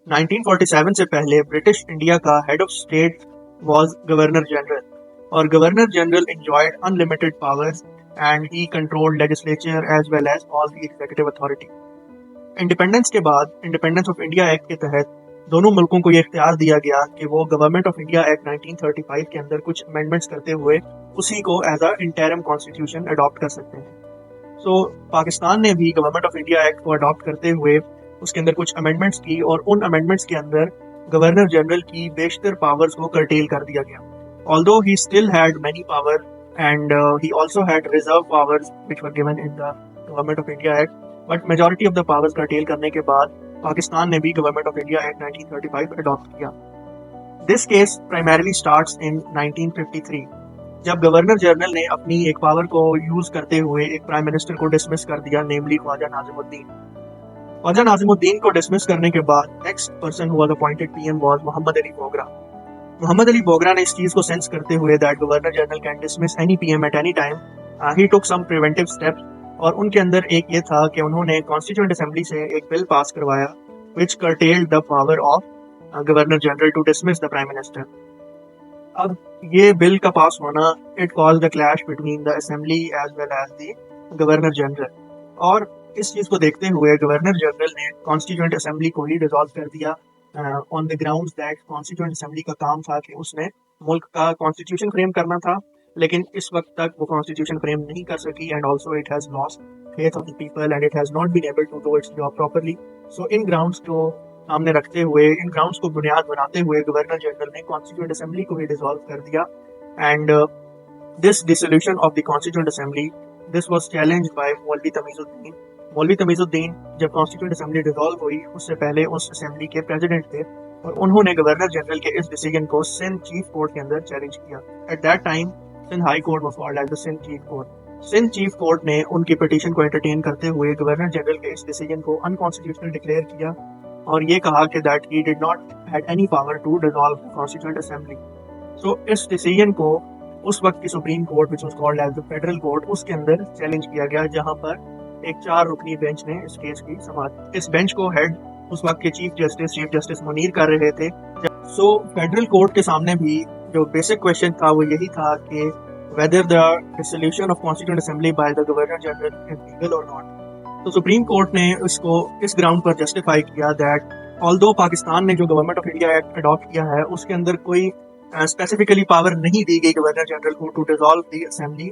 1947 से पहले British India का head of state was governor general, और governor general enjoyed unlimited powers and he controlled legislature as well as all the executive authority. Independence के बाद independence of India act के तहत दोनों मुल्कों को ये इख्तियार दिया गया कि वो गवर्नमेंट ऑफ इंडिया एक्ट 1935 के अंदर कुछ अमेंडमेंट्स करते हुए उसी को as a interim constitution adopt कर सकते हैं। सो पाकिस्तान ने भी गवर्नमेंट ऑफ इंडिया एक्ट को अडॉप्ट करते हुए उसके अंदर कुछ अमेंडमेंट्स की, और उन अमेंडमेंट्स के अंदर गवर्नर जनरल की बेशतर पावर्स को कर्टेल कर दिया गया। Although he still had many power and he also had reserve powers which were given in the Government of India Act, but majority of the powers curtail करने के बाद पाकिस्तान ने भी government of India Act 1935 adopt किया। This case primarily starts in 1953, जब governor general ने अपनी एक पावर को यूज करते हुए एक प्राइम मिनिस्टर को डिसमिस कर दिया, नेमली ख्वाजा नाजिमुद्दीन। ख्वाजा नाजिमुद्दीन को डिसमिस करने के बाद next person who was appointed PM was Mohammad Ali Bogra. Mohammad Ali Bogra ने इस चीज को सेंस करते हुए that governor general can dismiss any PM at any time, he took some preventive steps, और उनके अंदर एक ये था कि उन्होंने कॉन्स्टिट्यूएंट असेंबली से एक बिल पास करवाया which curtailed the power of governor general to dismiss the prime minister. अब ये बिल का पास होना it caused the clash between the assembly as well as the governor general, और इस चीज को देखते हुए गवर्नर जनरल ने कॉन्स्टिट्यूएंट असेंबली को ही डिसॉल्व कर दिया on the grounds that constituent assembly का काम था कि उसने मुल्क का कॉन्स्टिट्यूशन फ्रेम करना था, लेकिन इस वक्त तक वो कॉन्स्टिट्यूशन फ्रेम नहीं कर सकी, and also it has lost faith of the people and it has not been able to do its job properly. So इन ग्राउंड्स को सामने रखते हुए, इन ग्राउंड्स को बुनियाद बनाते हुए गवर्नर जनरल ने कॉन्स्टिट्यूएंट असेंबली को ही डिसॉल्व कर दिया, and this dissolution of the constituent assembly this was challenged by Maulvi Tamizuddin. मौलवी तमीजुद्दीन जब कॉन्स्टिट्यूएंट असेंबली डिसॉल्व हुई उससे पहले उस असेंबली के प्रेसिडेंट थे, और उन्होंने गवर्नर जनरल के इस डिसीजन को सिंध चीफ कोर्ट के अंदर चैलेंज किया। At that time Sindh high court was called as the Sindh chief court. Sindh chief court ने उनकी पिटीशन को एंटरटेन करते हुए गवर्नर जनरल के इस डिसीजन को अनकॉन्स्टिट्यूशनल डिक्लेयर किया, और ये कहा कि that he did not had any power to dissolve the constituent assembly. So इस डिसीजन को उस वक्त की supreme court which was called as the federal court, उसके अंदर चैलेंज किया गया, जहां पर एक 4 रुकनी बेंच ने इस केस की समाअत। इस बेंच को हेड उस वक्त के चीफ जस्टिस मुनीर कर रहे थे। सो फेडरल कोर्ट के सामने भी जो बेसिक क्वेश्चन था वो यही था कि whether the dissolution of constituent assembly by the governor general is legal or not. तो सुप्रीम कोर्ट ने इसको इस ग्राउंड पर जस्टिफाई किया दैट ऑल्दो पाकिस्तान ने जो government of India act adopt किया है उसके अंदर कोई स्पेसिफिकली पावर नहीं दी गई गवर्नर जनरल को टू डिसॉल्व द असेंबली,